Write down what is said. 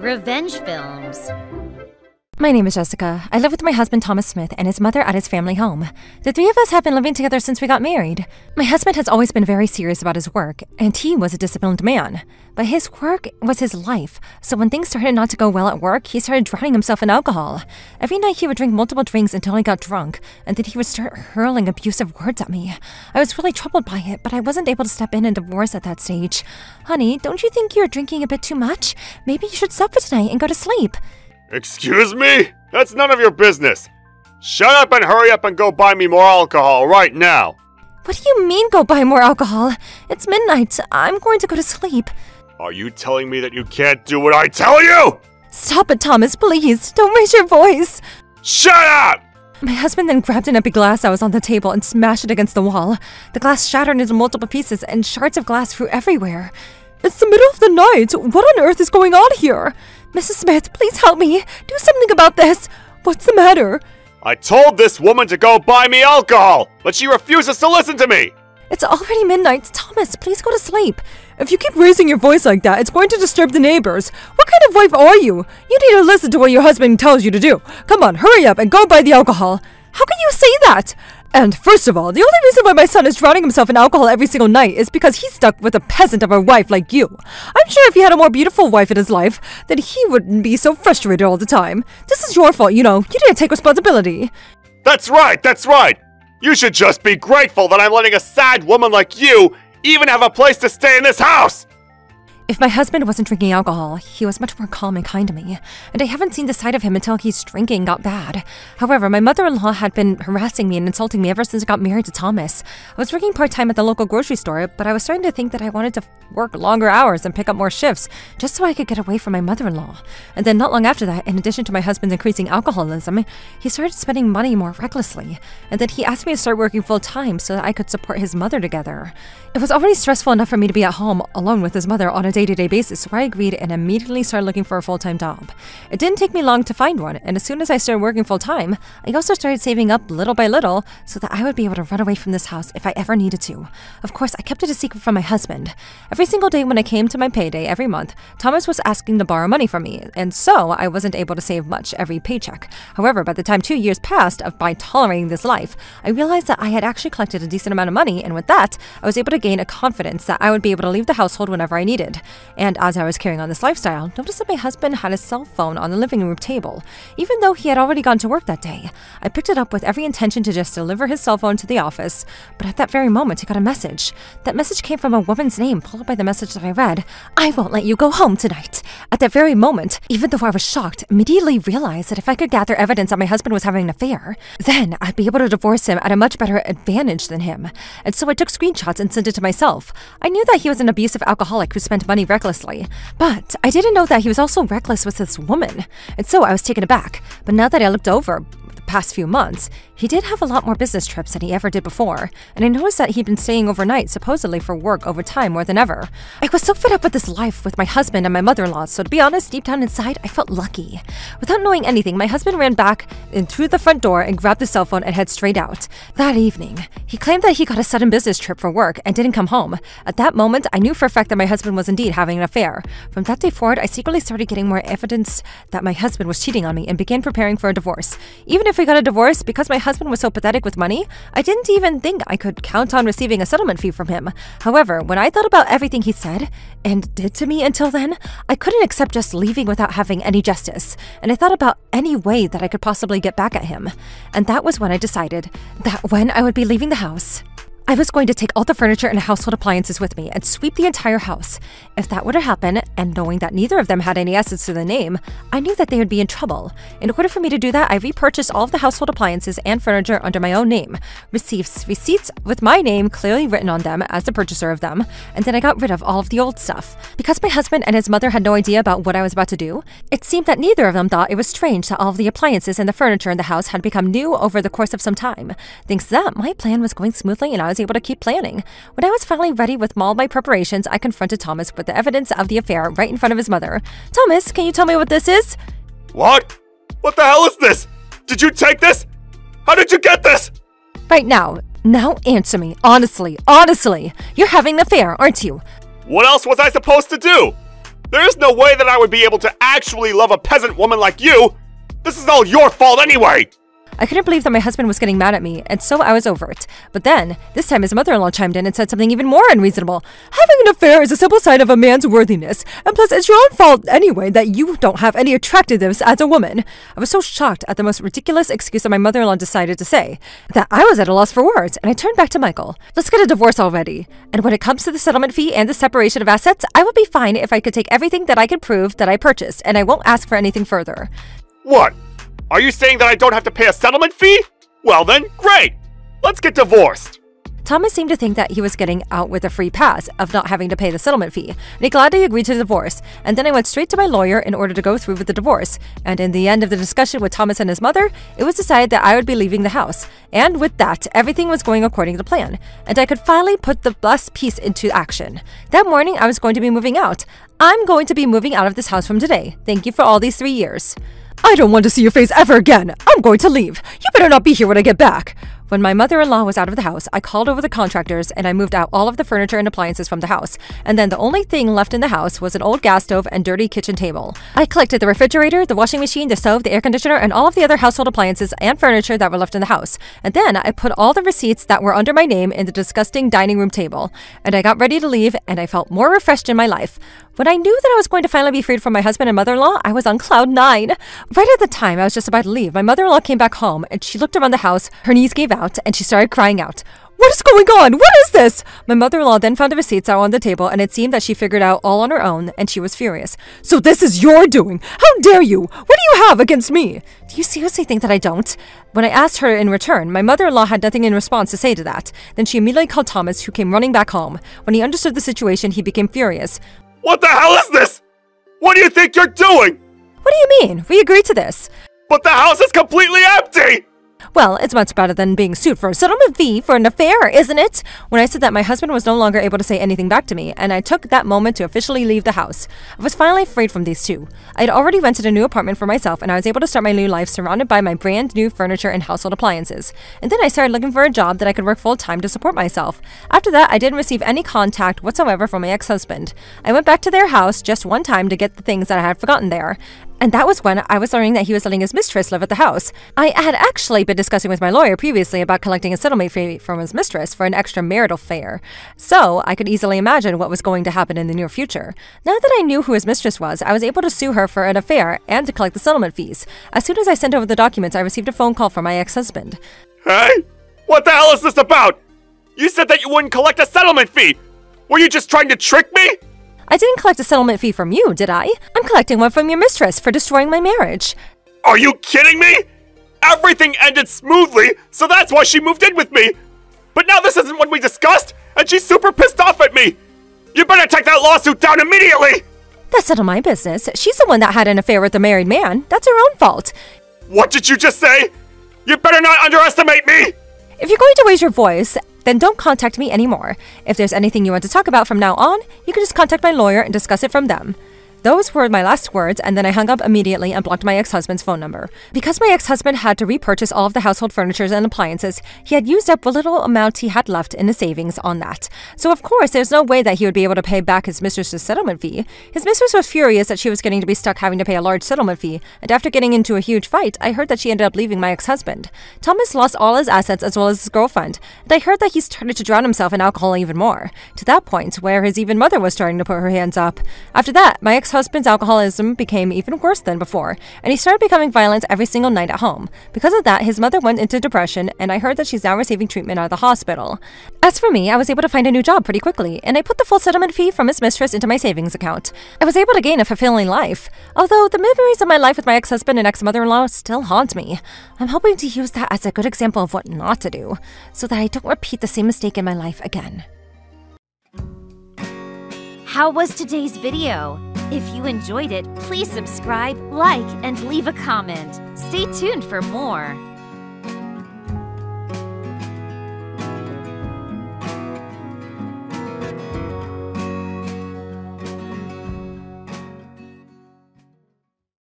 Revenge films. My name is Jessica. I live with my husband Thomas Smith and his mother at his family home. The three of us have been living together since we got married. My husband has always been very serious about his work, and he was a disciplined man. But his work was his life, so when things started not to go well at work, he started drowning himself in alcohol. Every night he would drink multiple drinks until he got drunk, and then he would start hurling abusive words at me. I was really troubled by it, but I wasn't able to step in and divorce at that stage. Honey, don't you think you're drinking a bit too much? Maybe you should stop for tonight and go to sleep. Excuse me? That's none of your business. Shut up and hurry up and go buy me more alcohol right now. What do you mean go buy more alcohol? It's midnight. I'm going to go to sleep. Are you telling me that you can't do what I tell you? Stop it, Thomas, please. Don't raise your voice. Shut up! My husband then grabbed an empty glass that was on the table and smashed it against the wall. The glass shattered into multiple pieces and shards of glass flew everywhere. It's the middle of the night. What on earth is going on here? Mrs. Smith, please help me. Do something about this. What's the matter? I told this woman to go buy me alcohol, but she refuses to listen to me. It's already midnight. Thomas, please go to sleep. If you keep raising your voice like that, it's going to disturb the neighbors. What kind of wife are you? You need to listen to what your husband tells you to do. Come on, hurry up and go buy the alcohol. How can you say that? And first of all, the only reason why my son is drowning himself in alcohol every single night is because he's stuck with a peasant of a wife like you. I'm sure if he had a more beautiful wife in his life, then he wouldn't be so frustrated all the time. This is your fault, you know. You didn't take responsibility. That's right, that's right. You should just be grateful that I'm letting a sad woman like you even have a place to stay in this house. If my husband wasn't drinking alcohol, he was much more calm and kind to me, and I haven't seen the side of him until his drinking got bad. However, my mother-in-law had been harassing me and insulting me ever since I got married to Thomas. I was working part-time at the local grocery store, but I was starting to think that I wanted to work longer hours and pick up more shifts, just so I could get away from my mother-in-law. And then not long after that, in addition to my husband's increasing alcoholism, he started spending money more recklessly, and then he asked me to start working full-time so that I could support his mother together. It was already stressful enough for me to be at home alone with his mother on a day-to-day basis, so I agreed and immediately started looking for a full-time job. It didn't take me long to find one, and as soon as I started working full-time, I also started saving up little by little so that I would be able to run away from this house if I ever needed to. Of course, I kept it a secret from my husband. Every single day when I came to my payday every month, Thomas was asking to borrow money from me, and so I wasn't able to save much every paycheck. However, by the time 2 years passed by tolerating this life, I realized that I had actually collected a decent amount of money, and with that, I was able to gain a confidence that I would be able to leave the household whenever I needed. And as I was carrying on this lifestyle, noticed that my husband had his cell phone on the living room table, even though he had already gone to work that day. I picked it up with every intention to just deliver his cell phone to the office, but at that very moment, he got a message. That message came from a woman's name, followed by the message that I read, "I won't let you go home tonight." At that very moment, even though I was shocked, immediately realized that if I could gather evidence that my husband was having an affair, then I'd be able to divorce him at a much better advantage than him. And so I took screenshots and sent it to myself. I knew that he was an abusive alcoholic who spent money recklessly, but I didn't know that he was also reckless with this woman, and so I was taken aback. But now that I looked over the past few months, he did have a lot more business trips than he ever did before, and I noticed that he'd been staying overnight, supposedly for work over time more than ever. I was so fed up with this life with my husband and my mother-in-law, so to be honest, deep down inside, I felt lucky. Without knowing anything, my husband ran back and through the front door and grabbed the cell phone and headed straight out. That evening, he claimed that he got a sudden business trip for work and didn't come home. At that moment, I knew for a fact that my husband was indeed having an affair. From that day forward, I secretly started getting more evidence that my husband was cheating on me and began preparing for a divorce. Even if we got a divorce, because my husband was so pathetic with money, I didn't even think I could count on receiving a settlement fee from him. However, when I thought about everything he said and did to me until then, I couldn't accept just leaving without having any justice, and I thought about any way that I could possibly get back at him. And that was when I decided that when I would be leaving the house, I was going to take all the furniture and household appliances with me and sweep the entire house. If that were to happen, and knowing that neither of them had any assets to the name, I knew that they would be in trouble. In order for me to do that, I repurchased all of the household appliances and furniture under my own name, received receipts with my name clearly written on them as the purchaser of them, and then I got rid of all of the old stuff. Because my husband and his mother had no idea about what I was about to do, it seemed that neither of them thought it was strange that all of the appliances and the furniture in the house had become new over the course of some time. Thanks to that, my plan was going smoothly and I was able to keep planning. When I was finally ready with all my preparations, I confronted Thomas with the evidence of the affair right in front of his mother. Thomas, can you tell me what this is? What? What the hell is this? Did you take this? How did you get this? Right now. Now answer me. Honestly. You're having an affair, aren't you? What else was I supposed to do? There is no way that I would be able to actually love a peasant woman like you! This is all your fault anyway! I couldn't believe that my husband was getting mad at me, and so I was over it. But then, this time his mother-in-law chimed in and said something even more unreasonable. Having an affair is a simple sign of a man's worthiness, and plus it's your own fault anyway that you don't have any attractiveness as a woman. I was so shocked at the most ridiculous excuse that my mother-in-law decided to say, that I was at a loss for words, and I turned back to Michael. Let's get a divorce already. And when it comes to the settlement fee and the separation of assets, I would be fine if I could take everything that I could prove that I purchased, and I won't ask for anything further. What? Are you saying that I don't have to pay a settlement fee? Well then, great! Let's get divorced! Thomas seemed to think that he was getting out with a free pass of not having to pay the settlement fee, and he gladly agreed to the divorce, and then I went straight to my lawyer in order to go through with the divorce, and in the end of the discussion with Thomas and his mother, it was decided that I would be leaving the house, and with that, everything was going according to plan, and I could finally put the last piece into action. That morning, I was going to be moving out. I'm going to be moving out of this house from today. Thank you for all these 3 years. I don't want to see your face ever again. I'm going to leave. You better not be here when I get back. When my mother-in-law was out of the house, I called over the contractors and I moved out all of the furniture and appliances from the house. And then the only thing left in the house was an old gas stove and dirty kitchen table. I collected the refrigerator, the washing machine, the stove, the air conditioner, and all of the other household appliances and furniture that were left in the house. And then I put all the receipts that were under my name in the disgusting dining room table. And I got ready to leave and I felt more refreshed in my life. When I knew that I was going to finally be freed from my husband and mother-in-law, I was on cloud 9. Right at the time I was just about to leave, my mother-in-law came back home and she looked around the house, her knees gave out, and she started crying out. What is going on? What is this? My mother-in-law then found the receipts out on the table and it seemed that she figured out all on her own and she was furious. So this is your doing? How dare you? What do you have against me? Do you seriously think that I don't? When I asked her in return, my mother-in-law had nothing in response to say to that. Then she immediately called Thomas, who came running back home. When he understood the situation, he became furious. What the hell is this? What do you think you're doing? What do you mean? We agreed to this. But the house is completely empty! Well, it's much better than being sued for a settlement fee for an affair, isn't it? When I said that, my husband was no longer able to say anything back to me, and I took that moment to officially leave the house. I was finally freed from these two. I had already rented a new apartment for myself, and I was able to start my new life surrounded by my brand new furniture and household appliances. And then I started looking for a job that I could work full-time to support myself. After that, I didn't receive any contact whatsoever from my ex-husband. I went back to their house just one time to get the things that I had forgotten there. And that was when I was learning that he was letting his mistress live at the house. I had actually been discussing with my lawyer previously about collecting a settlement fee from his mistress for an extramarital affair, so I could easily imagine what was going to happen in the near future. Now that I knew who his mistress was, I was able to sue her for an affair and to collect the settlement fees. As soon as I sent over the documents, I received a phone call from my ex-husband. Hey? What the hell is this about? You said that you wouldn't collect a settlement fee! Were you just trying to trick me? I didn't collect a settlement fee from you, did I? I'm collecting one from your mistress for destroying my marriage. Are you kidding me? Everything ended smoothly, so that's why she moved in with me. But now this isn't what we discussed, and she's super pissed off at me. You better take that lawsuit down immediately! That's none of my business. She's the one that had an affair with a married man. That's her own fault. What did you just say? You better not underestimate me! If you're going to raise your voice, then don't contact me anymore. If there's anything you want to talk about from now on, you can just contact my lawyer and discuss it from them. Those were my last words, and then I hung up immediately and blocked my ex-husband's phone number. Because my ex-husband had to repurchase all of the household furniture and appliances, he had used up what little amount he had left in his savings on that. So of course, there's no way that he would be able to pay back his mistress's settlement fee. His mistress was furious that she was getting to be stuck having to pay a large settlement fee, and after getting into a huge fight, I heard that she ended up leaving my ex-husband. Thomas lost all his assets as well as his girlfriend, and I heard that he started to drown himself in alcohol even more, to that point where his even mother was starting to put her hands up. After that, my ex-husband's alcoholism became even worse than before, and he started becoming violent every single night at home. Because of that, his mother went into depression, and I heard that she's now receiving treatment out of the hospital. As for me, I was able to find a new job pretty quickly, and I put the full settlement fee from his mistress into my savings account. I was able to gain a fulfilling life, although the memories of my life with my ex-husband and ex-mother-in-law still haunt me. I'm hoping to use that as a good example of what not to do, so that I don't repeat the same mistake in my life again. How was today's video? If you enjoyed it, please subscribe, like, and leave a comment. Stay tuned for more.